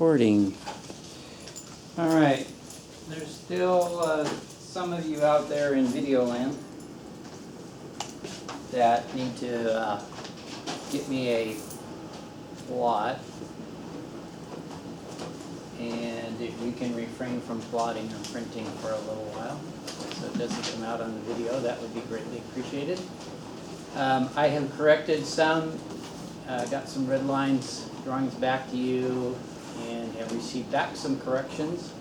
recording. All right, there's still some of you out there in video land that need to get me a plot. And if you can refrain from plotting or printing for a little while, so it doesn't come out on the video, that would be greatly appreciated. I have corrected some, got some red lines, drawings back to you, and have received back some corrections.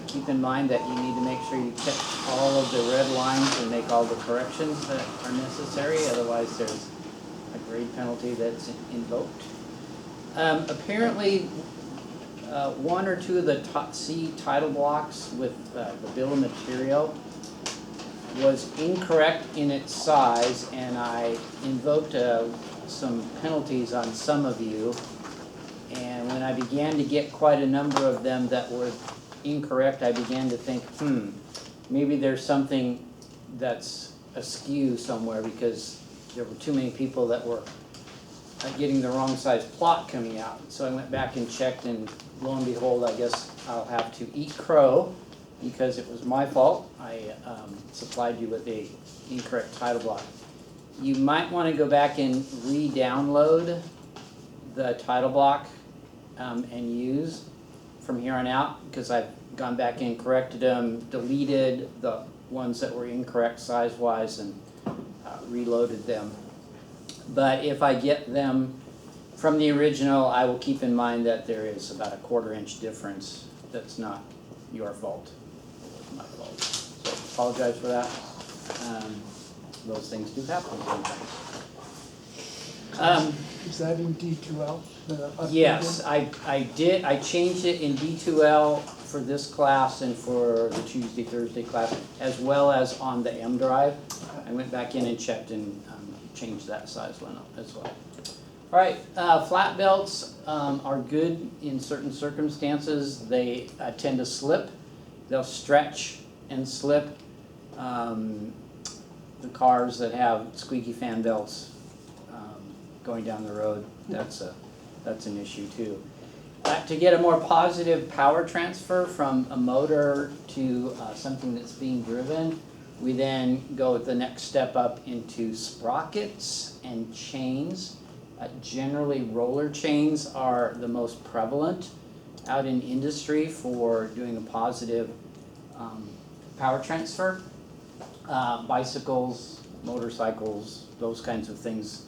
Keep in mind that you need to make sure you catch all of the red lines and make all the corrections that are necessary, otherwise there's a grade penalty that's invoked. Apparently, one or two of the C title blocks with the bill of material was incorrect in its size, and I invoked some penalties on some of you. And when I began to get quite a number of them that were incorrect, I began to think, maybe there's something that's askew somewhere, because there were too many people that were getting the wrong size plot coming out. So I went back and checked, and lo and behold, I guess I'll have to eat crow, because it was my fault. I supplied you with a incorrect title block. You might want to go back and re-download the title block and use from here on out, because I've gone back and corrected them, deleted the ones that were incorrect size-wise, and reloaded them. But if I get them from the original, I will keep in mind that there is about a 1/4 inch difference. That's not your fault. It was my fault. So apologize for that. Those things do happen sometimes. Is that in D2L? Yes, I did. I changed it in D2L for this class and for the Tuesday, Thursday class, as well as on the M drive. I went back in and checked and changed that size one up as well. All right, flat belts are good in certain circumstances. They tend to slip. They'll stretch and slip. The cars that have squeaky fan belts going down the road, that's an issue too. To get a more positive power transfer from a motor to something that's being driven, we then go the next step up into sprockets and chains. Generally, roller chains are the most prevalent out in industry for doing a positive power transfer. Bicycles, motorcycles, those kinds of things,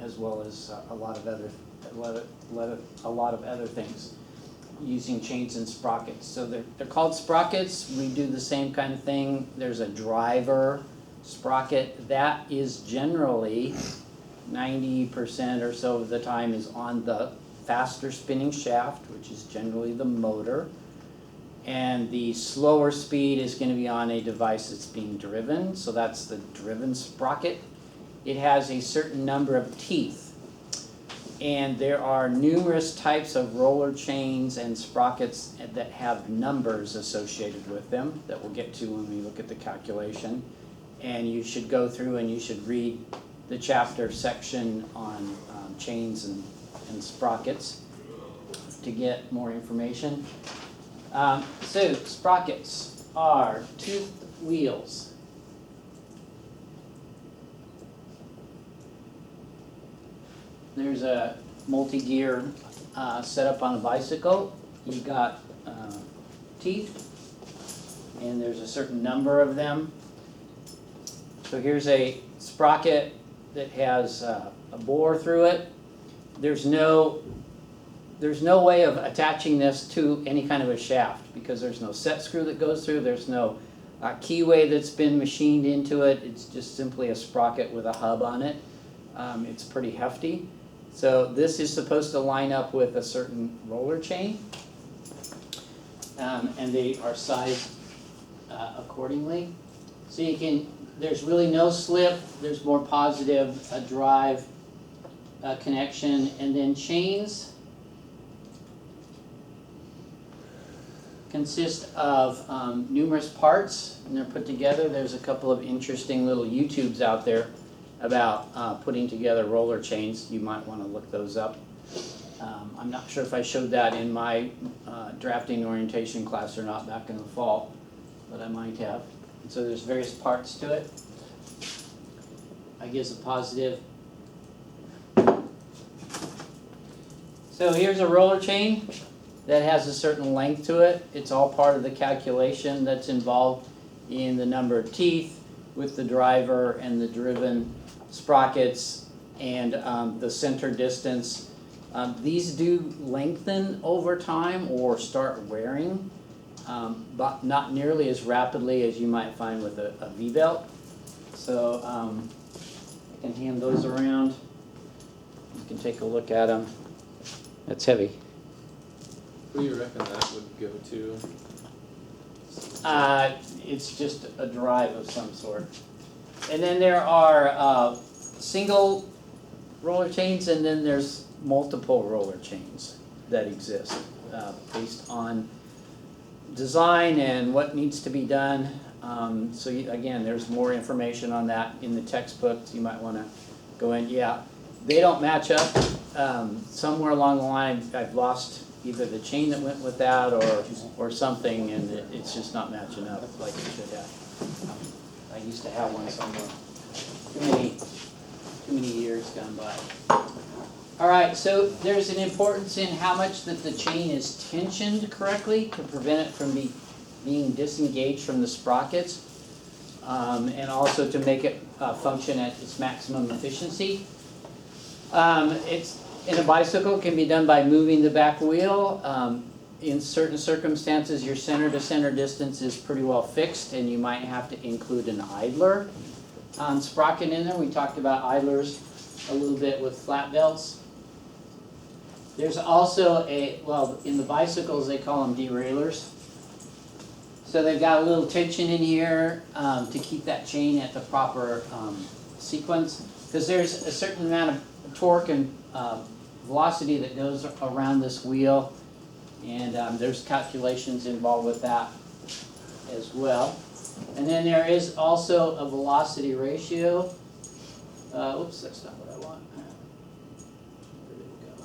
as well as a lot of other things, using chains and sprockets. So they're called sprockets. We do the same kind of thing. There's a driver sprocket that is generally 90% or so of the time is on the faster spinning shaft, which is generally the motor, and the slower speed is going to be on a device that's being driven. So that's the driven sprocket. It has a certain number of teeth. And there are numerous types of roller chains and sprockets that have numbers associated with them that we'll get to when we look at the calculation. And you should go through and you should read the chapter section on chains and sprockets to get more information. So sprockets are toothed wheels. There's a multi-gear setup on a bicycle. You got teeth, and there's a certain number of them. So here's a sprocket that has a bore through it. There's no way of attaching this to any kind of a shaft, because there's no set screw that goes through. There's no keyway that's been machined into it. It's just simply a sprocket with a hub on it. It's pretty hefty. So this is supposed to line up with a certain roller chain, and they are sized accordingly. So there's really no slip. There's more positive drive connection, and then chains consist of numerous parts, and they're put together. There's a couple of interesting little YouTubes out there about putting together roller chains. You might want to look those up. I'm not sure if I showed that in my drafting orientation class or not back in the fall, but I might have. And so there's various parts to it. I guess a positive. So here's a roller chain that has a certain length to it. It's all part of the calculation that's involved in the number of teeth with the driver and the driven sprockets and the center distance. These do lengthen over time or start wearing, but not nearly as rapidly as you might find with a V-belt. So I can hand those around. You can take a look at them. That's heavy. Who do you reckon that would go to? It's just a drive of some sort. And then there are single roller chains, and then there's multiple roller chains that exist based on design and what needs to be done. So again, there's more information on that in the textbooks. You might want to go in. Yeah, they don't match up. Somewhere along the line, I've lost either the chain that went with that or something, and it's just not matching up like it should have. I used to have one somewhere. Too many years gone by. All right, so there's an importance in how much that the chain is tensioned correctly to prevent it from being disengaged from the sprockets, and also to make it function at its maximum efficiency. In a bicycle, it can be done by moving the back wheel. In certain circumstances, your center-to-center distance is pretty well fixed, and you might have to include an idler sprocket in there. We talked about idlers a little bit with flat belts. There's also in the bicycles, they call them derailleurs. So they've got a little tension in here to keep that chain at the proper sequence, because there's a certain amount of torque and velocity that goes around this wheel, and there's calculations involved with that as well. And then there is also a velocity ratio. Oops, that's not what I want. Where did it go?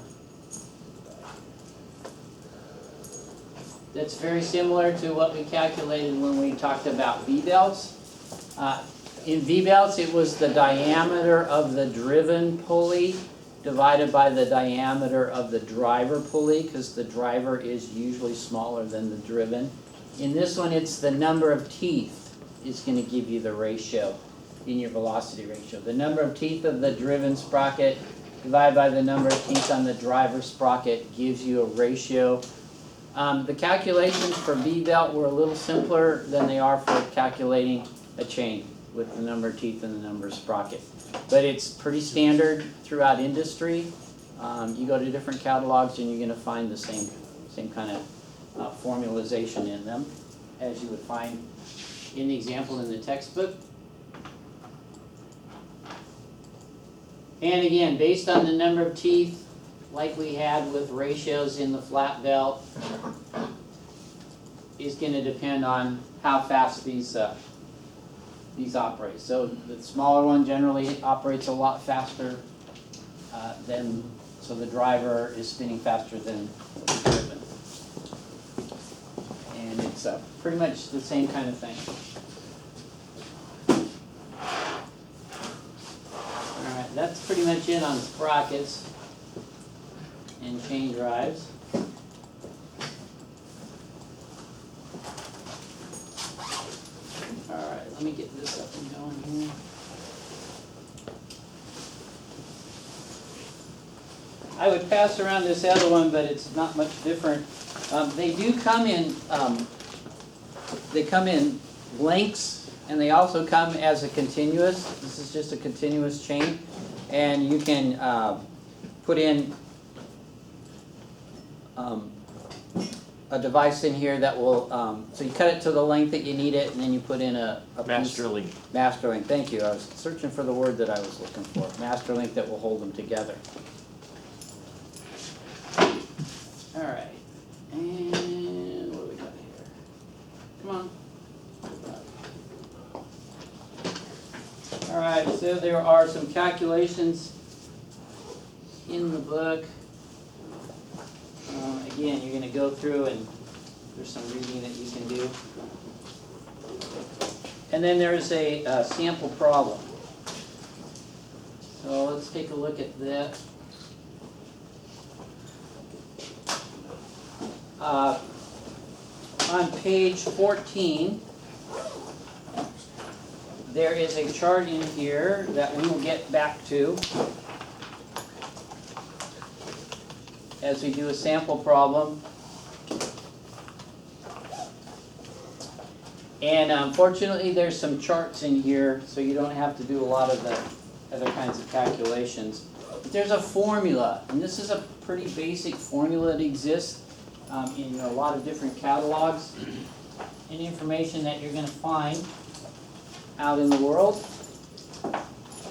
That's very similar to what we calculated when we talked about V-belts. In V-belts, it was the diameter of the driven pulley divided by the diameter of the driver pulley, because the driver is usually smaller than the driven. In this one, it's the number of teeth is going to give you the ratio in your velocity ratio. The number of teeth of the driven sprocket divided by the number of teeth on the driver sprocket gives you a ratio. The calculations for V-belt were a little simpler than they are for calculating a chain with the number of teeth and the number of sprocket. But it's pretty standard throughout industry. You go to different catalogs and you're going to find the same kind of formalization in them as you would find in the example in the textbook. And again, based on the number of teeth, like we had with ratios in the flat belt, is going to depend on how fast these operate. So the smaller one generally operates a lot faster so the driver is spinning faster than the driven. And it's pretty much the same kind of thing. All right, that's pretty much it on sprockets and chain drives. Alright, let me get this up and going here. I would pass around this other one, but it's not much different. They do come in, lengths, and they also come as a continuous. This is just a continuous chain, and you can put in a device in here that will, so you cut it to the length that you need it, and then you put in a Master link. Master link, thank you. I was searching for the word that I was looking for. Master link that will hold them together. All right, and what do we got here? Come on. All right, so there are some calculations in the book. again, you're gonna go through and there's some reading that you can do. And then there's a sample problem. So let's take a look at that. On page 14, there is a chart in here that we will get back to as we do a sample problem. And unfortunately, there's some charts in here, so you don't have to do a lot of the other kinds of calculations. But there's a formula, and this is a pretty basic formula that exists in a lot of different catalogs and information that you're going to find out in the world.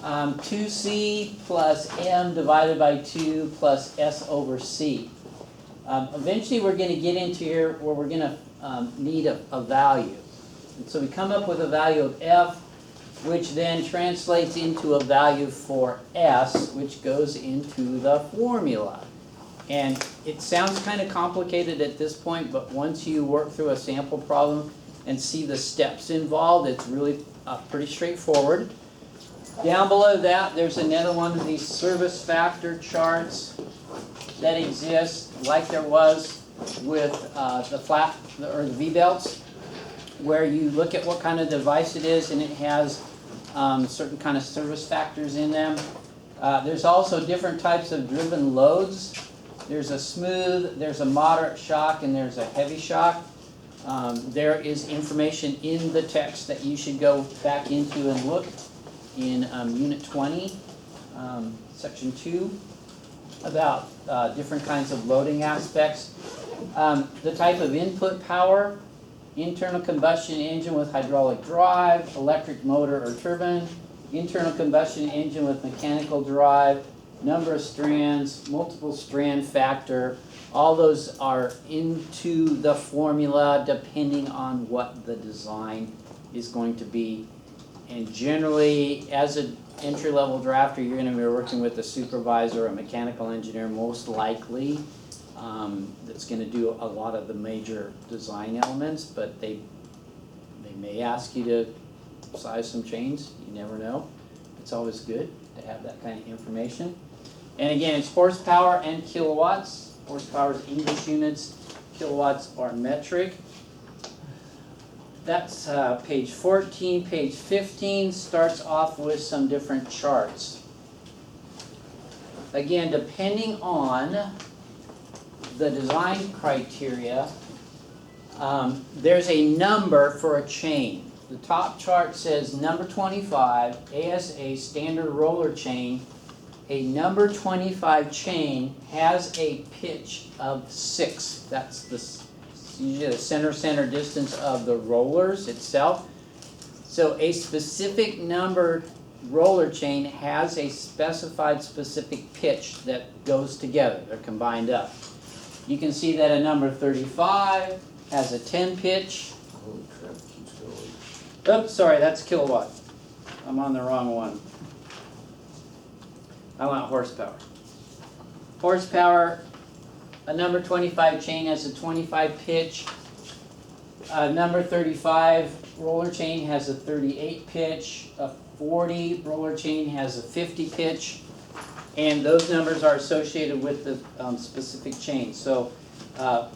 2c plus m divided by 2 plus s over c. Eventually we're going to get into here where we're going to need a value. And so we come up with a value of f, which then translates into a value for s, which goes into the formula. And it sounds kind of complicated at this point, but once you work through a sample problem and see the steps involved, it's really pretty straightforward. Down below that, there's another one of these service factor charts that exist, like there was with the V-belts, where you look at what kind of device it is, and it has certain kind of service factors in them. There's also different types of driven loads. There's a smooth, there's a moderate shock, and there's a heavy shock. There is information in the text that you should go back into and look in Unit 20, Section 2, about different kinds of loading aspects. The type of input power, internal combustion engine with hydraulic drive, electric motor or turbine, internal combustion engine with mechanical drive, number of strands, multiple strand factor. All those are into the formula depending on what the design is going to be. And generally, as an entry-level drafter, you're going to be working with a supervisor, a mechanical engineer, most likely, that's going to do a lot of the major design elements, but they may ask you to size some chains. You never know. It's always good to have that kind of information. And again, it's horsepower and kilowatts. Horsepower is English units, kilowatts are metric. That's page 14. Page 15 starts off with some different charts. Again, depending on the design criteria, there's a number for a chain. The top chart says number 25, ASA standard roller chain. A number 25 chain has a pitch of 6. That's usually the center distance of the rollers itself. So a specific numbered roller chain has a specified specific pitch that goes together. They're combined up. You can see that a number 35 has a 10 pitch. Holy crap, it keeps going. Oops, sorry, that's kilowatt. I'm on the wrong one. I want horsepower. Horsepower, a number 25 chain has a 25 pitch. A number 35 roller chain has a 38 pitch. A 40 roller chain has a 50 pitch. And those numbers are associated with the specific chain. So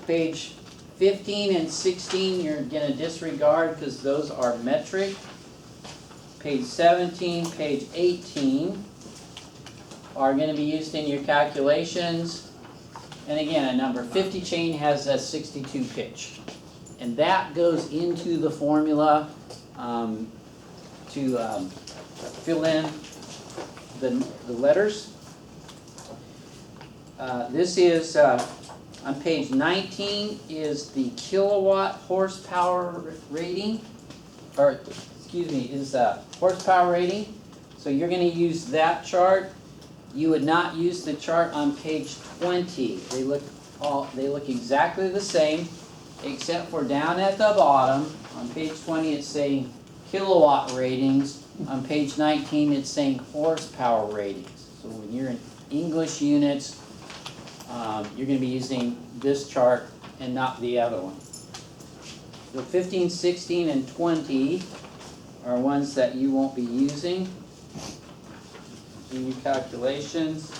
page 15 and 16 you're going to disregard because those are metric. Page 17, page 18 are going to be used in your calculations. And again, a number 50 chain has a 62 pitch. And that goes into the formula to fill in the letters. This is, on page 19, is the kilowatt horsepower rating, or excuse me, is horsepower rating. So you're going to use that chart. You would not use the chart on page 20. They look exactly the same, except for down at the bottom, on page 20 it's saying kilowatt ratings. On page 19 it's saying horsepower ratings. So when you're in English units, you're gonna be using this chart and not the other one. The 15, 16, and 20 are ones that you won't be using in your calculations.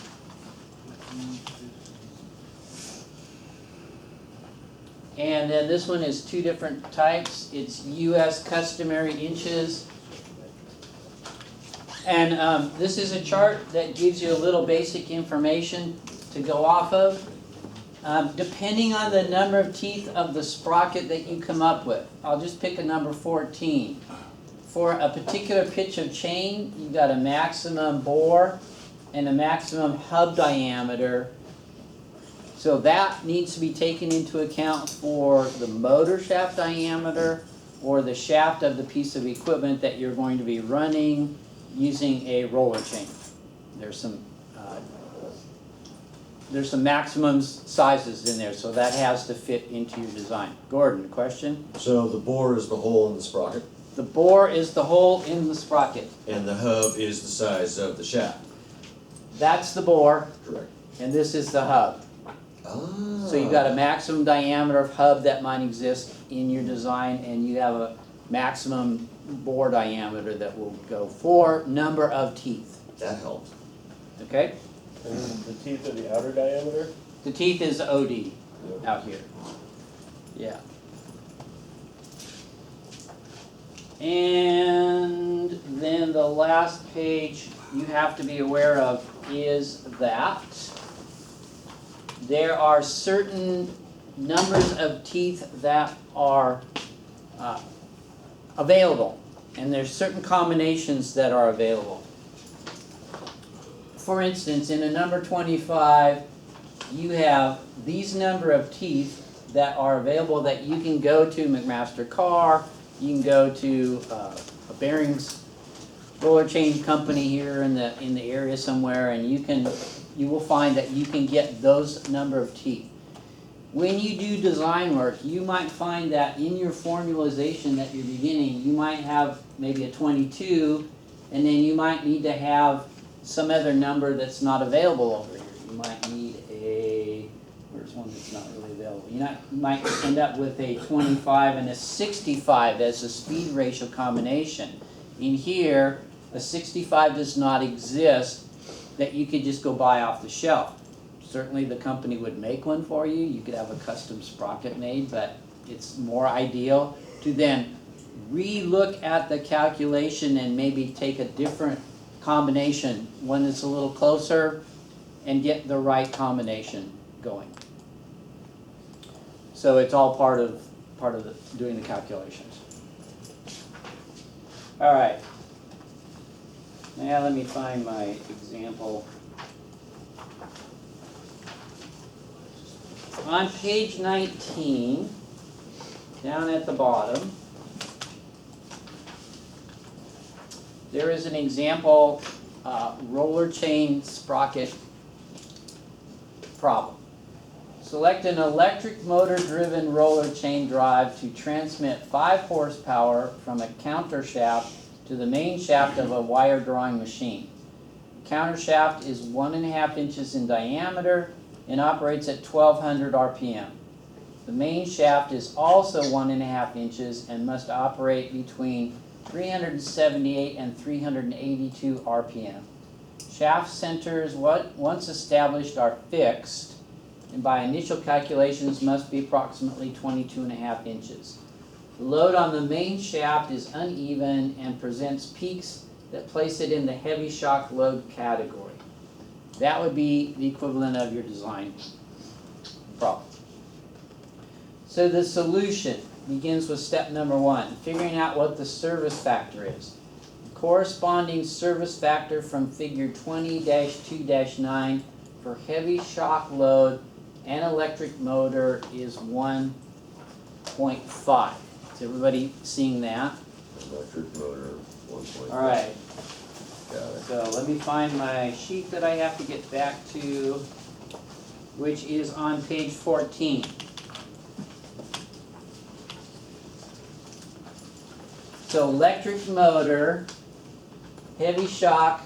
And then this one is two different types. It's US customary inches. And this is a chart that gives you a little basic information to go off of. Depending on the number of teeth of the sprocket that you come up with, I'll just pick a number 14. For a particular pitch of chain, you've got a maximum bore and a maximum hub diameter. So that needs to be taken into account for the motor shaft diameter or the shaft of the piece of equipment that you're going to be running using a roller chain. There's some maximum sizes in there, so that has to fit into your design. Gordon, question? So the bore is the hole in the sprocket, The bore is the hole in the sprocket. and the hub is the size of the shaft, That's the bore, correct? and this is the hub. Ah. So you've got a maximum diameter of hub that might exist in your design, and you have a maximum bore diameter that will go for number of teeth, That helps. okay? And the teeth are the outer diameter? The teeth is OD out here. Yeah. And then the last page you have to be aware of is that there are certain numbers of teeth that are available, and there's certain combinations that are available. For instance, in a number 25, you have these number of teeth that are available that you can go to McMaster Carr, you can go to a bearings roller chain company here in the area somewhere, and you will find that you can get those number of teeth. When you do design work, you might find that in your formalization that you're beginning, you might have maybe a 22, and then you might need to have some other number that's not available over here. You might need where's one that's not really available? You might end up with a 25 and a 65 as a speed ratio combination. In here, a 65 does not exist that you could just go buy off the shelf. Certainly the company would make one for you. You could have a custom sprocket made, but it's more ideal to then re-look at the calculation and maybe take a different combination, one that's a little closer, and get the right combination going. So it's all part of doing the calculations. All right. Now let me find my example. On page 19, down at the bottom, there is an example roller chain sprocket problem. Select an electric motor driven roller chain drive to transmit 5 horsepower from a counter shaft to the main shaft of a wire drawing machine. The counter shaft is 1.5 inches in diameter and operates at 1200 RPM. The main shaft is also 1.5 inches and must operate between 378 and 382 RPM. Shaft centers, once established, are fixed, and by initial calculations must be approximately 22.5 inches. The load on the main shaft is uneven and presents peaks that place it in the heavy shock load category. That would be the equivalent of your design problem. So the solution begins with step number 1, figuring out what the service factor is. The corresponding service factor from figure 20-2-9 for heavy shock load and electric motor is 1.5. Is everybody seeing that? Electric motor, 1.5. All right. Got it. So let me find my sheet that I have to get back to, which is on page 14. So electric motor, heavy shock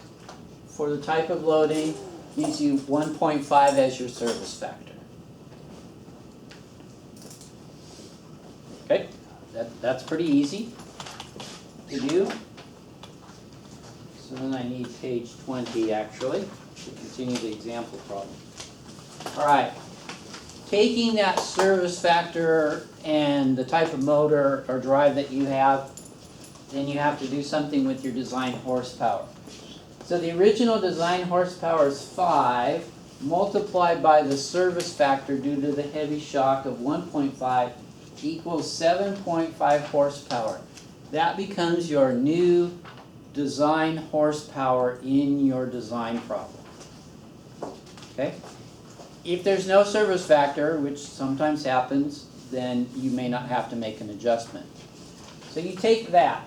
for the type of loading, gives you 1.5 as your service factor. Okay, that's pretty easy to do. So then I need page 20 actually to continue the example problem. All right, taking that service factor and the type of motor or drive that you have, then you have to do something with your design horsepower. So the original design horsepower is 5 multiplied by the service factor due to the heavy shock of 1.5 equals 7.5 horsepower. That becomes your new design horsepower in your design problem. Okay? If there's no service factor, which sometimes happens, then you may not have to make an adjustment. So you take that.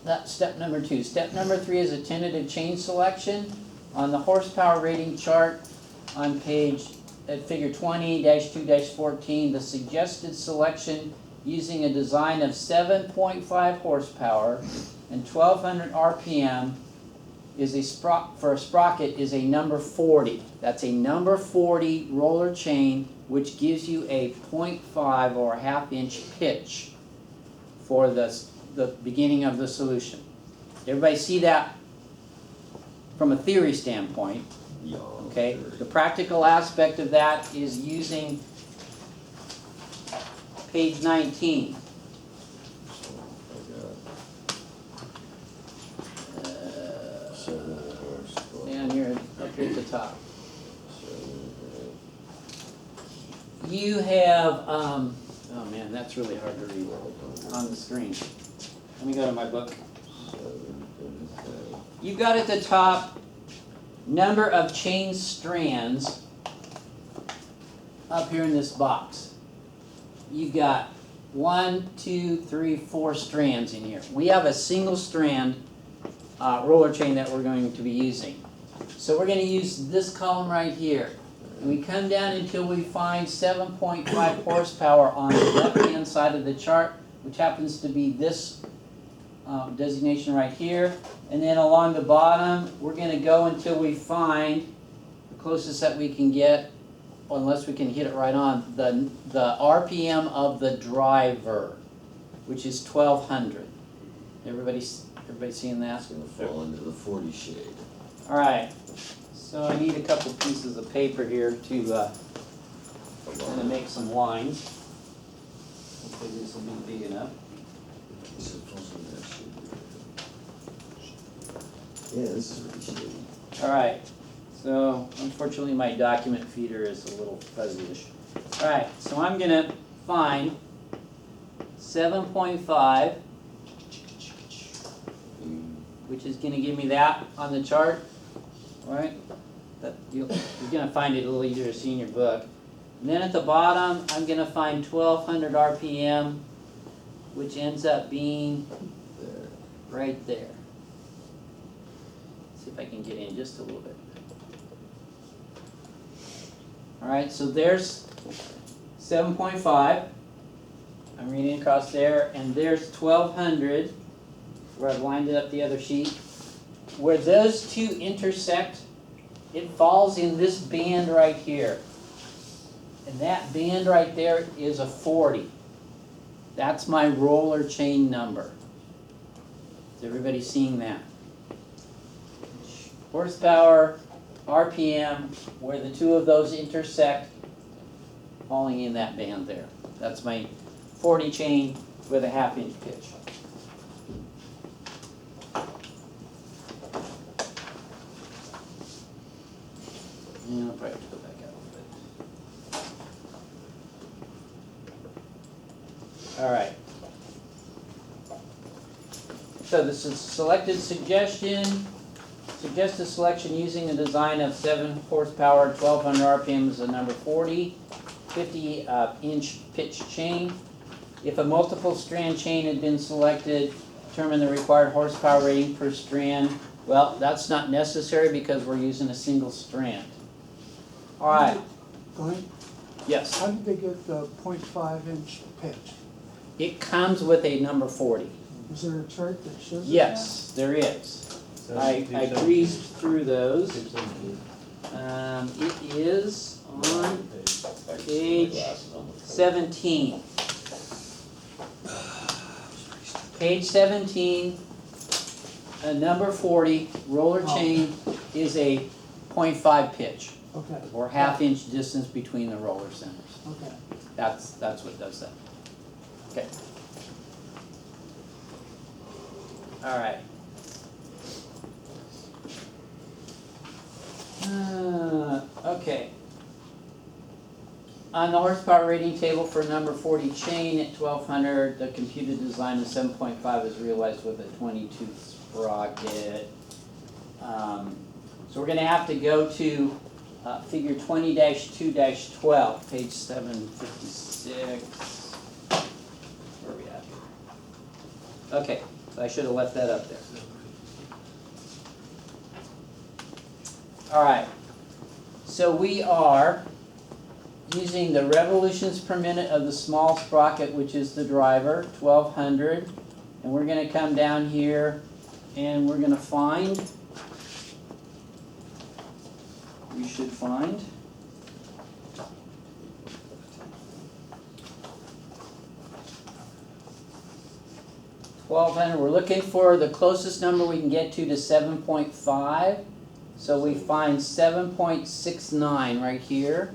That's step number 2. Step number 3 is a tentative change selection. On the horsepower rating chart on page at figure 20-2-14, the suggested selection using a design of 7.5 horsepower and 1200 RPM is for a sprocket is a number 40. That's a number 40 roller chain, which gives you a 0.5 or a half-inch pitch for the beginning of the solution. Everybody see that from a theory standpoint? Yeah. Okay. The practical aspect of that is using page 19. Down here, up here at the top. You have, oh man, that's really hard to read on the screen. Let me go to my book. You've got at the top number of chain strands up here in this box. You've got 1, 2, 3, 4 strands in here. We have a single strand roller chain that we're going to be using. So we're going to use this column right here. And we come down until we find 7.5 horsepower on the left-hand side of the chart, which happens to be this designation right here. And then along the bottom, we're going to go until we find the closest that we can get, unless we can hit it right on, the RPM of the driver, which is 1200. Everybody seeing that? It's gonna fall into the 40 shade. All right. So I need a couple pieces of paper here to kind of make some lines. Hopefully this will be big enough. Is it falls in that shade? Yeah, this is really shady. All right. So unfortunately my document feeder is a little fuzzy-ish. All right. So I'm going to find 7.5, which is going to give me that on the chart. All right. You're going to find it a little easier to see in your book. And then at the bottom, I'm going to find 1200 RPM, which ends up being There. right there. See if I can get in just a little bit. All right, so there's 7.5. I'm reading across there, and there's 1200, where I've lined it up the other sheet. Where those two intersect, it falls in this band right here. And that band right there is a 40. That's my roller chain number. Is everybody seeing that? Horsepower, RPM, where the two of those intersect, falling in that band there. That's my 40 chain with a half-inch pitch. Yeah, I'll probably have to go back out a little bit. All right. So this is selected suggestion. Suggested selection using a design of 7 horsepower, 1200 RPM is a number 40, 50 inch pitch chain. If a multiple strand chain had been selected, determine the required horsepower rating per strand. Well, that's not necessary because we're using a single strand. All right. Glenn, Yes. how did they get the 0.5 inch pitch? It comes with a number 40. Is there a chart that shows it? Yes, there is. I breezed through those. It is on page 17. Page 17, number 40, roller chain is a 0.5 pitch, Okay, or half-inch distance between the roller centers. okay. That's what does that. Okay. All right. Okay. On the horsepower rating table for number 40 chain at 1200, the computed design of 7.5 is realized with a 22 sprocket. So we're going to have to go to figure 20-2-12, page 756. Where are we at? Okay, so I should have left that up there. All right, so we are using the revolutions per minute of the small sprocket, which is the driver, 1200, and we're going to come down here and we're going to find, we should find, we're looking for the closest number we can get to 7.5. So we find 7.69 right here.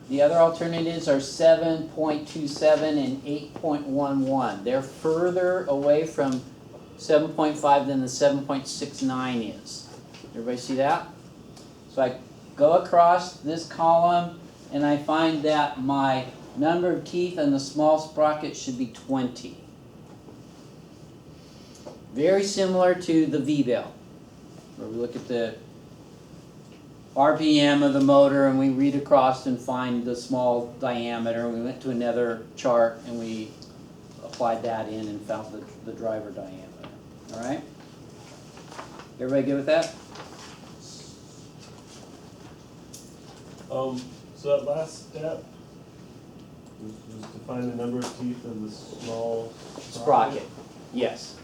The other alternatives are 7.27 and 8.11. They're further away from 7.5 than the 7.69 is. Everybody see that? So I go across this column and I find that my number of teeth on the small sprocket should be 20. Very similar to the V-bell, where we look at the RPM of the motor and we read across and find the small diameter. We went to another chart and we applied that in and found the driver diameter. All right? Everybody good with that? So that last step was to find the number of teeth of the small Sprocket. Yes.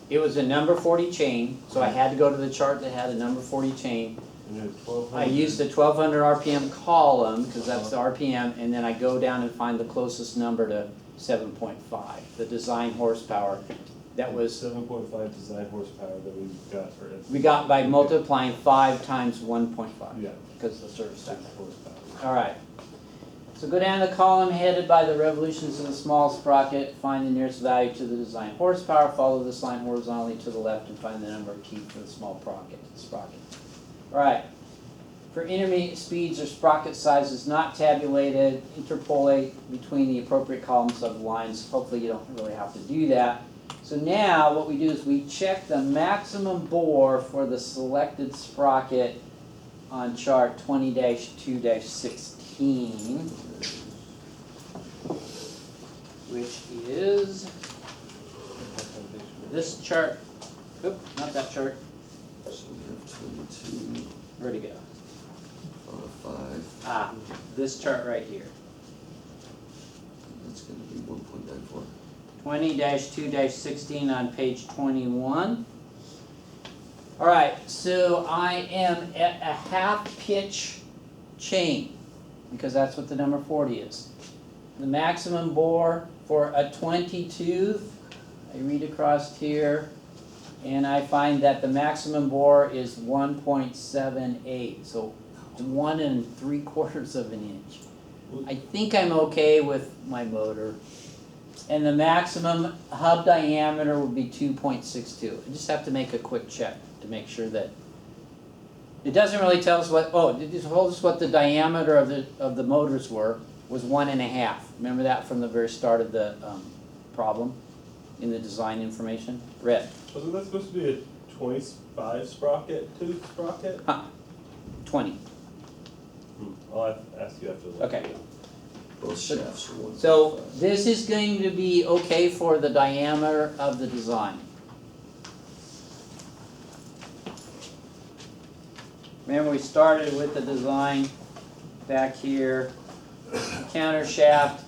It was a number 40 chain, so I had to go to the chart that had a number 40 chain. And you had 1200. I used the 1200 RPM column, because that's the RPM, and then I go down and find the closest number to 7.5, the design horsepower. That was, 7.5 design horsepower that we got for it. we got by multiplying 5 times 1.5, Yeah. because of the service 6 time. horsepower. All right. So go down the column headed by the revolutions of the small sprocket, find the nearest value to the design horsepower, follow this line horizontally to the left and find the number of teeth for the small sprocket. All right. For intermediate speeds or sprocket sizes not tabulated, interpolate between the appropriate columns of lines. Hopefully you don't really have to do that. So now what we do is we check the maximum bore for the selected sprocket on chart 20-2-16. Which is this chart. Oop, not that chart. So we have 22 Where'd it go? out of 5. Ah, this chart right here. That's gonna be 1.94. 20-2-16 on page 21. All right, so I am at a half pitch chain because that's what the number 40 is. The maximum bore for a 20 tooth, I read across here, and I find that the maximum bore is 1.78, so 1 3/4 of an inch. I think I'm okay with my motor. And the maximum hub diameter would be 2.62. I just have to make a quick check to make sure that it doesn't really tell us what. Oh, it just told us what the diameter of the motors was 1.5. Remember that from the very start of the problem in the design information. Red. Wasn't that supposed to be a 25 sprocket tooth sprocket? 20. I'll have to ask you after the. Okay. Both shafts are 1.5. So this is going to be okay for the diameter of the design. Remember we started with the design back here. The counter shaft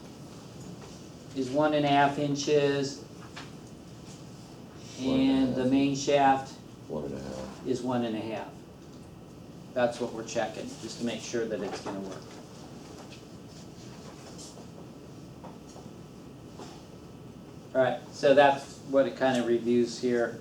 is 1.5 inches. And the main shaft 1.5. is 1.5. That's what we're checking, just to make sure that it's gonna work. Alright, so that's what it kind of reviews here.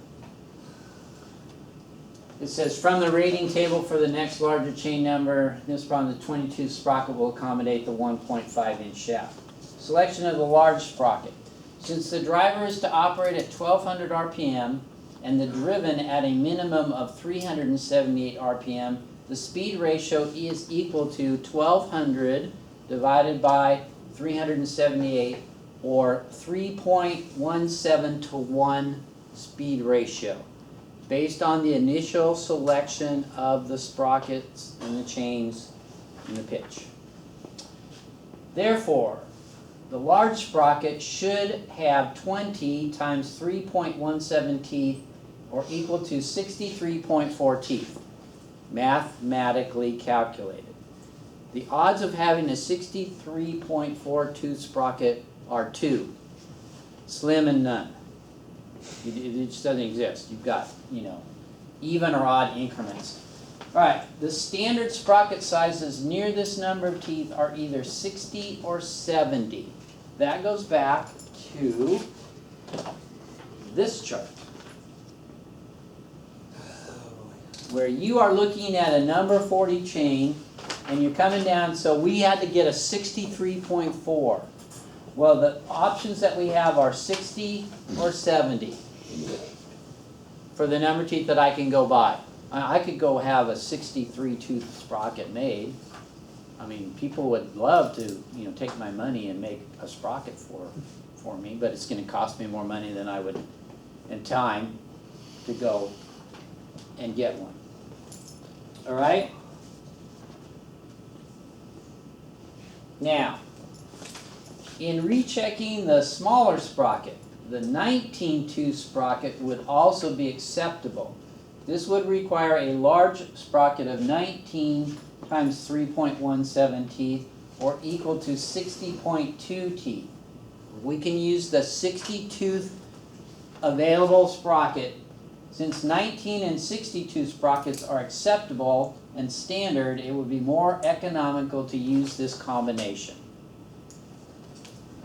It says, from the rating table for the next larger chain number, this problem, the 22 sprocket will accommodate the 1.5 inch shaft. Selection of the large sprocket. Since the driver is to operate at 1200 RPM and the driven at a minimum of 378 RPM, the speed ratio is equal to 1200 divided by 378, or 3.17 to 1 speed ratio, based on the initial selection of the sprockets and the chains and the pitch. Therefore, the large sprocket should have 20 times 3.17 teeth, or equal to 63.4 teeth, mathematically calculated. The odds of having a 63.4 tooth sprocket are 2, slim and none. It just doesn't exist. You've got, even or odd increments. All right, the standard sprocket sizes near this number of teeth are either 60 or 70. That goes back to this chart, where you are looking at a number 40 chain, and you're coming down, so we had to get a 63.4. Well, the options that we have are 60 or 70 for the number of teeth that I can go buy. I could go have a 63 tooth sprocket made. I mean, people would love to, take my money and make a sprocket for me, but it's going to cost me more money than I would, and time, to go and get one. All right? Now, in rechecking the smaller sprocket, the 19 tooth sprocket would also be acceptable. This would require a large sprocket of 19 times 3.17 teeth, or equal to 60.2 teeth. We can use the 60 tooth available sprocket. Since 19 and 60 tooth sprockets are acceptable and standard, it would be more economical to use this combination.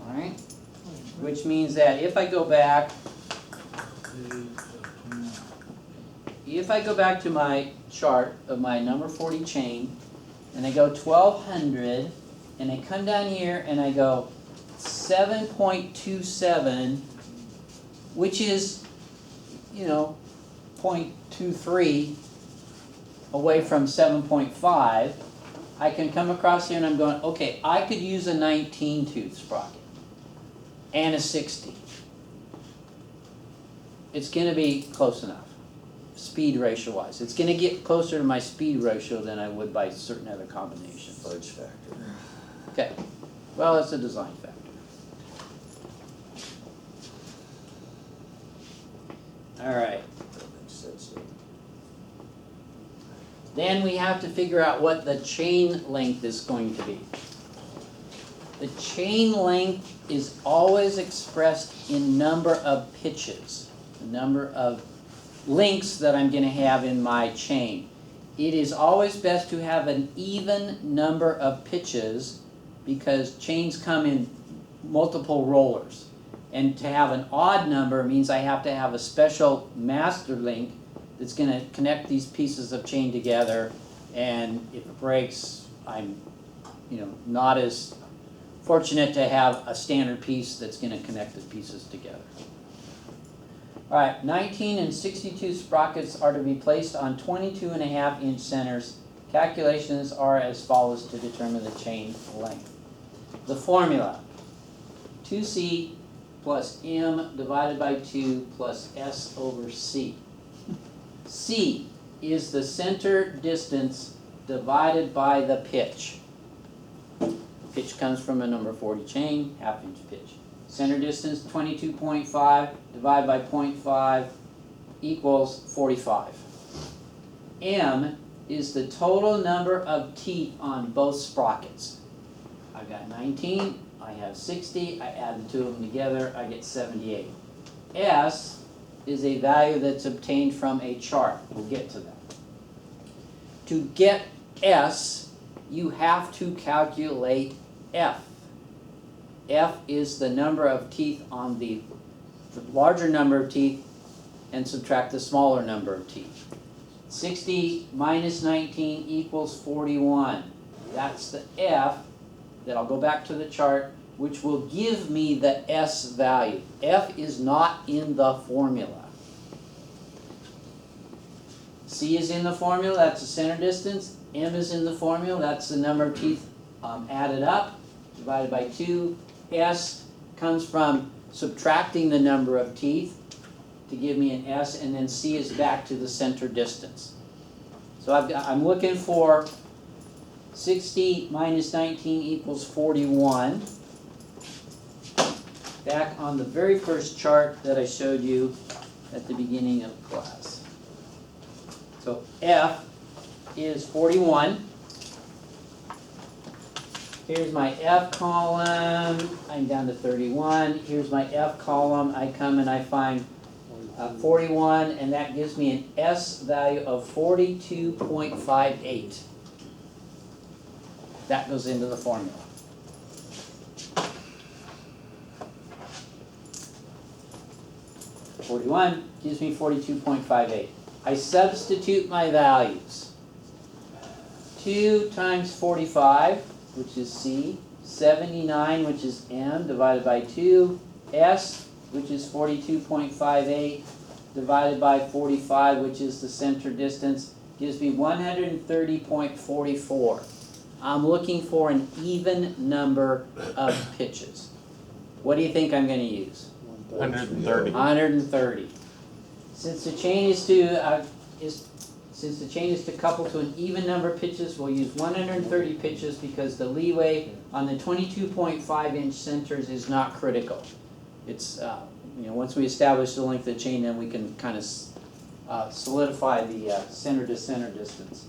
Alright? Which means that if I go back to my chart of my number 40 chain, and I go 1200, and I come down here and I go 7.27, which is, 0.23 away from 7.5, I can come across here and I'm going, okay, I could use a 19 tooth sprocket and a 60. It's going to be close enough, speed ratio wise. It's going to get closer to my speed ratio than I would by certain other combinations. Fudge factor. Okay, well, it's a design factor. All right. That makes sense. Then we have to figure out what the chain length is going to be. The chain length is always expressed in number of pitches, the number of links that I'm going to have in my chain. It is always best to have an even number of pitches because chains come in multiple rollers. And to have an odd number means I have to have a special master link that's going to connect these pieces of chain together, and if it breaks, I'm not as fortunate to have a standard piece that's going to connect the pieces together. Alright, 19 and 62 sprockets are to be placed on 22.5 inch centers. Calculations are as follows to determine the chain length. The formula: 2C plus M divided by 2 plus S over C. C is the center distance divided by the pitch. Pitch comes from a number 40 chain, half inch pitch. Center distance 22.5 divided by 0.5 equals 45. M is the total number of teeth on both sprockets. I've got 19, I have 60, I add the two of them together, I get 78. S is a value that's obtained from a chart. We'll get to that. To get S, you have to calculate F. F is the number of teeth on the larger number of teeth and subtract the smaller number of teeth. 60 minus 19 equals 41. That's the F that I'll go back to the chart, which will give me the S value. F is not in the formula. C is in the formula, that's the center distance. M is in the formula, that's the number of teeth added up, divided by 2. S comes from subtracting the number of teeth to give me an S, and then C is back to the center distance. So I'm looking for 60 minus 19 equals 41. Back on the very first chart that I showed you at the beginning of class. So F is 41. Here's my F column, I'm down to 31. Here's my F column, I come and I find 41, and that gives me an S value of 42.58. That goes into the formula. .41 gives me 42.58. I substitute my values. 2 times 45, which is C, 79, which is M, divided by 2, S, which is 42.58, divided by 45, which is the center distance, gives me 130.44. I'm looking for an even number of pitches. What do you think I'm going to use? 130. 130. Since the chain is to couple to an even number of pitches, we'll use 130 pitches because the leeway on the 22.5 inch centers is not critical. It's once we establish the length of the chain, then we can kind of solidify the center to center distance.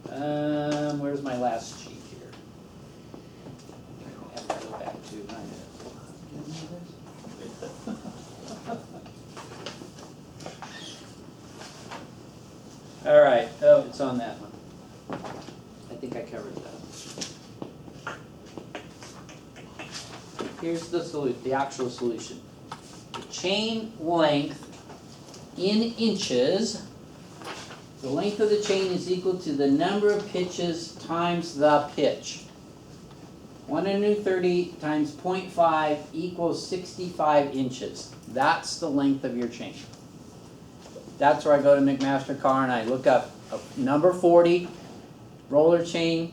Where's my last sheet here? I have to go back to my. All right, oh, it's on that one. I think I covered that. Here's the actual solution. The chain length in inches, the length of the chain is equal to the number of pitches times the pitch. 130 times 0.5 equals 65 inches. That's the length of your chain. That's where I go to McMaster Carr and I look up a number 40 roller chain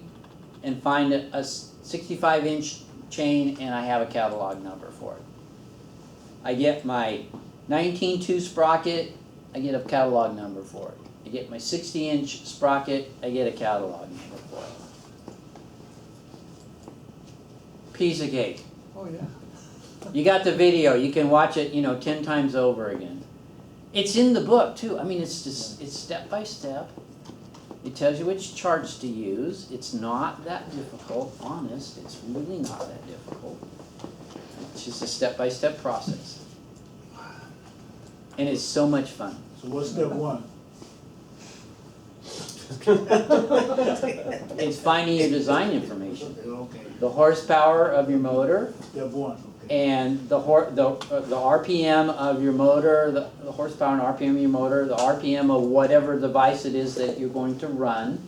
and find a 65 inch chain, and I have a catalog number for it. I get my 19.2 sprocket, I get a catalog number for it. I get my 60 inch sprocket, I get a catalog number for it. Piece of cake. Oh, yeah. You got the video, you can watch it, 10 times over again. It's in the book too. I mean, it's step by step. It tells you which charts to use. It's not that difficult, honest. It's really not that difficult. It's just a step-by-step process. And it's so much fun. So what's step one? It's finding your design information. Okay, The horsepower of your motor, step one, okay. and the RPM of your motor, the horsepower and RPM of your motor, the RPM of whatever device it is that you're going to run,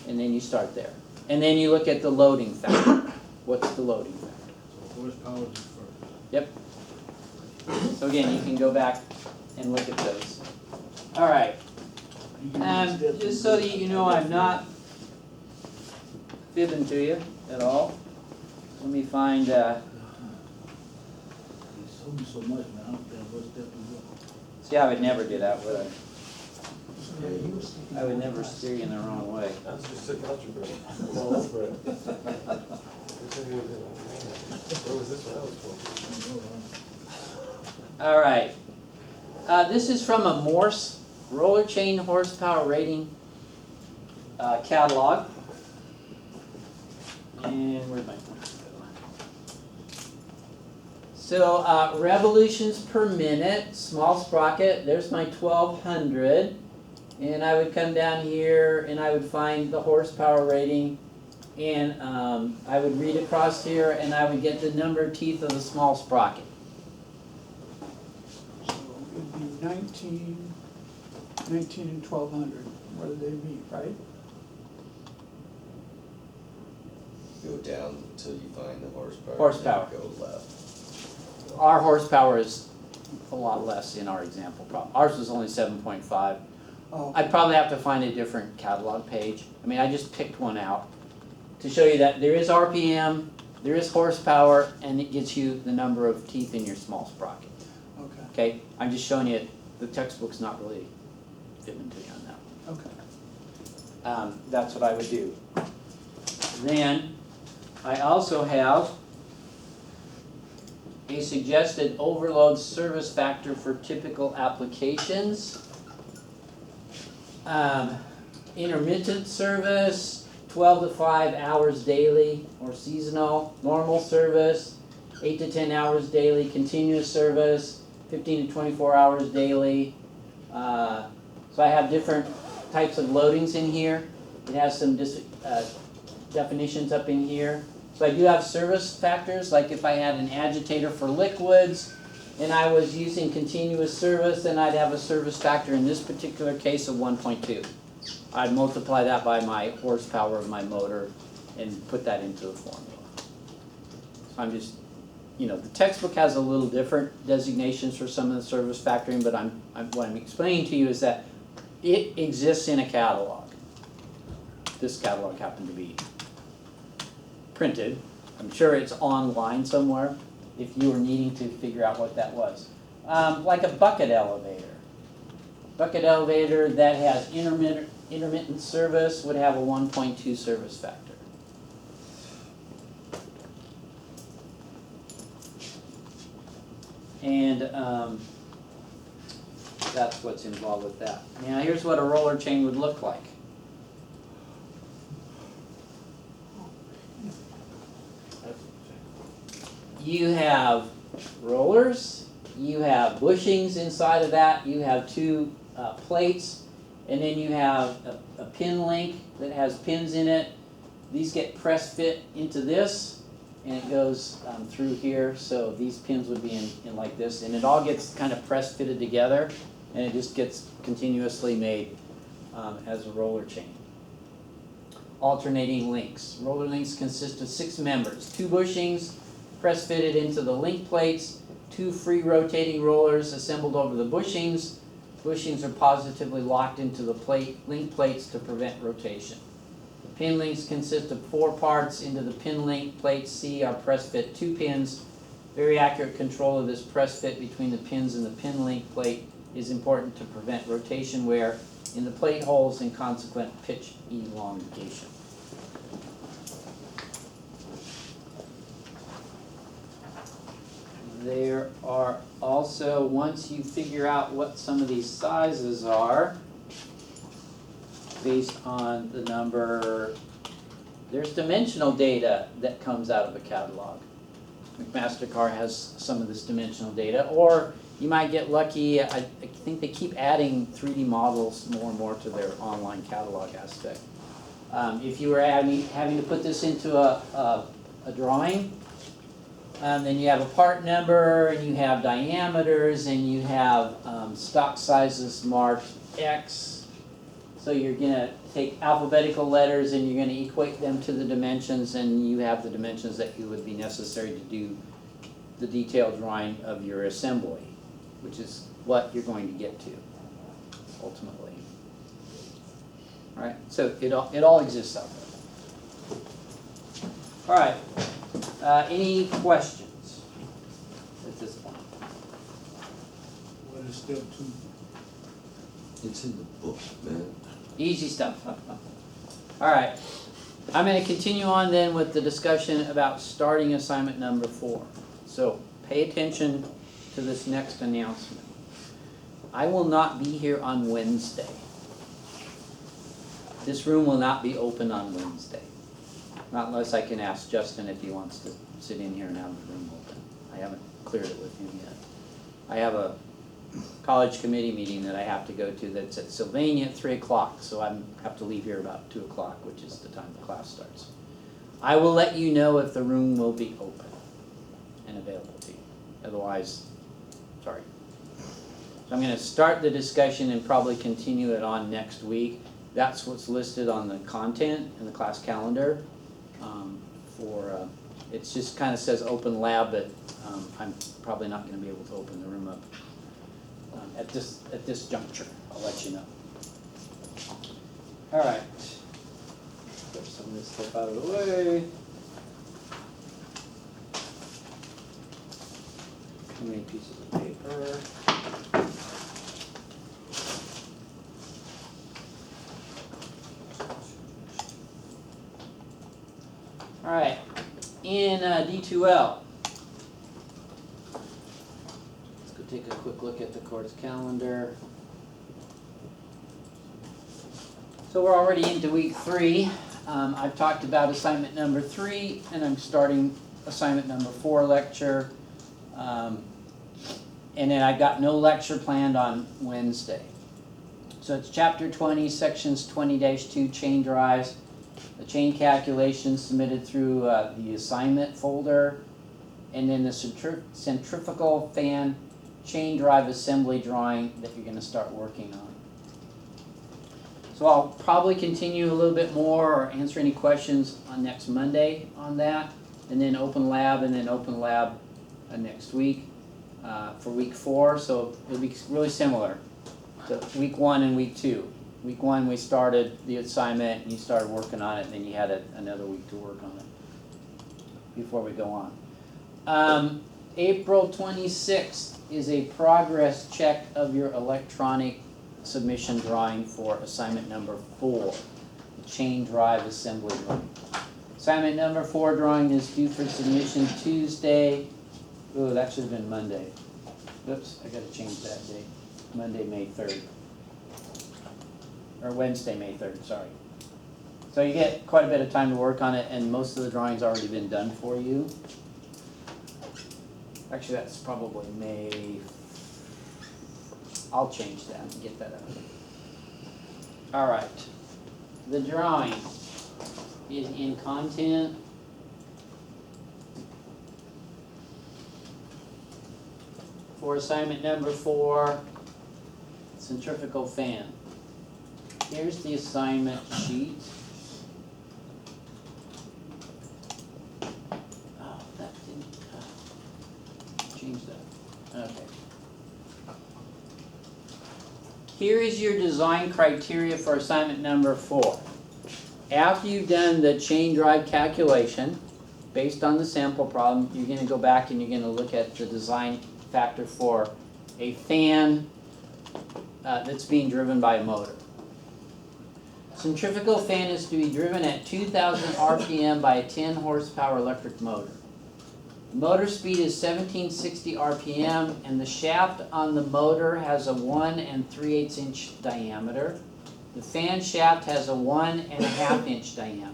and then you start there. And then you look at the loading factor. What's the loading factor? So horsepower is first. Yep. So again, you can go back and look at those. All right. You can do step Just so that you know I'm not fibbing to you at all, let me find, You told me so much, man, I don't care what step you go. see, I would never do that, would I? Yeah, he was thinking I would about never that. steer you in the wrong way. That's just sitting out your brain. All over it. Where was this one? That was cool. All right. This is from a Morse roller chain horsepower rating catalog. And where'd my pointer go? So revolutions per minute, small sprocket, there's my 1200. And I would come down here and I would find the horsepower rating. And I would read across here and I would get the number of teeth of the small sprocket. So it'd be 19 and 1200, where they meet, right? Go down until you find the horsepower. Horsepower. and then Go left. Our horsepower is a lot less in our example problem. Ours was only 7.5. Oh, I'd probably have to find a different catalog page. I mean, I just picked one out to show you that there is RPM, there is horsepower, and it gets you the number of teeth in your small sprocket. okay, Okay, I'm just showing you, the textbook's not really fitting to you on that. okay. That's what I would do. Then, I also have a suggested overload service factor for typical applications. Intermittent service, 12 to 5 hours daily or seasonal. Normal service, 8 to 10 hours daily. Continuous service, 15 to 24 hours daily. So I have different types of loadings in here. It has some definitions up in here. So I do have service factors, like if I had an agitator for liquids and I was using continuous service, then I'd have a service factor in this particular case of 1.2. I'd multiply that by my horsepower of my motor and put that into the formula. So I'm just, the textbook has a little different designations for some of the service factoring, but what I'm explaining to you is that it exists in a catalog. This catalog happened to be printed. I'm sure it's online somewhere if you were needing to figure out what that was. Like a bucket elevator. Bucket elevator that has intermittent service would have a 1.2 service factor. And that's what's involved with that. Now here's what a roller chain would look like. You have rollers, you have bushings inside of that, you have two plates, and then you have a pin link that has pins in it. These get press fit into this, and it goes through here, so these pins would be in like this, and it all gets kind of press fitted together, and it just gets continuously made as a roller chain. Alternating links. Roller links consist of 6 members, 2 bushings, press fitted into the link plates, 2 free rotating rollers assembled over the bushings. Bushings are positively locked into the link plates to prevent rotation. The pin links consist of 4 parts. Into the pin link plates C are press fit 2 pins. Very accurate control of this press fit between the pins and the pin link plate is important to prevent rotation wear in the plate holes and consequent pitch elongation. There are also, once you figure out what some of these sizes are, based on the number, there's dimensional data that comes out of a catalog. McMaster-Carr has some of this dimensional data, or you might get lucky. I think they keep adding 3D models more and more to their online catalog aspect. If you were having to put this into a drawing, then you have a part number, and you have diameters, and you have stock sizes marked X. So you're going to take alphabetical letters and you're going to equate them to the dimensions, and you have the dimensions that you would be necessary to do the detailed drawing of your assembly, which is what you're going to get to ultimately. All right, so it all exists out there. All right, any questions at this point? What is step 2? It's in the book, man. Easy stuff. All right, I'm going to continue on then with the discussion about starting assignment number 4. So pay attention to this next announcement. I will not be here on Wednesday. This room will not be open on Wednesday. Not unless I can ask Justin if he wants to sit in here and have the room open. I haven't cleared it with him yet. I have a college committee meeting that I have to go to that's at Sylvania at 3 o'clock, so I have to leave here about 2 o'clock, which is the time the class starts. I will let you know if the room will be open and available to you. Otherwise, sorry. So I'm gonna start the discussion and probably continue it on next week. That's what's listed on the content in the class calendar. It just kind of says open lab, but I'm probably not gonna be able to open the room up at this juncture. I'll let you know. All right. Get some of this stuff out of the way. How many pieces of paper? All right, in D2L, let's go take a quick look at the course calendar. So we're already into week 3. I've talked about assignment number 3, and I'm starting assignment number 4 lecture. And then I've got no lecture planned on Wednesday. So it's chapter 20, sections 20-2, chain drives. The chain calculations submitted through the assignment folder, and then the centrifugal fan chain drive assembly drawing that you're going to start working on. So I'll probably continue a little bit more or answer any questions on next Monday on that, and then open lab next week for week 4. So it'll be really similar to week 1 and week 2. Week 1 we started the assignment and you started working on it, and then you had another week to work on it before we go on. April 26th is a progress check of your electronic submission drawing for assignment number 4, the chain drive assembly drawing. Assignment number 4 drawing is due for submission Tuesday. Oh, that should have been Monday. Oops, I gotta change that date. Monday, May 3rd. Or Wednesday, May 3rd, sorry. So you get quite a bit of time to work on it, and most of the drawing's already been done for you. Actually, that's probably May. I'll change that and get that out. All right. The drawing is in content. For assignment number 4, centrifugal fan. Here's the assignment sheet. Oh, that didn't change that. Okay. Here is your design criteria for assignment number 4. After you've done the chain drive calculation, based on the sample problem, you're going to go back and you're going to look at the design factor for a fan that's being driven by a motor. Centrifugal fan is to be driven at 2,000 RPM by a 10 horsepower electric motor. The motor speed is 1760 RPM, and the shaft on the motor has a 1 3/8 inch diameter. The fan shaft has a 1 1/2 inch diameter.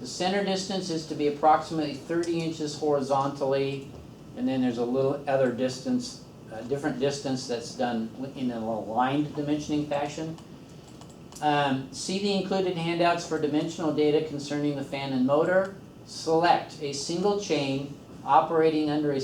The center distance is to be approximately 30 inches horizontally, and then there's a little other distance, different distance that's done in a aligned dimensioning fashion. See the included handouts for dimensional data concerning the fan and motor. Select a single chain operating under a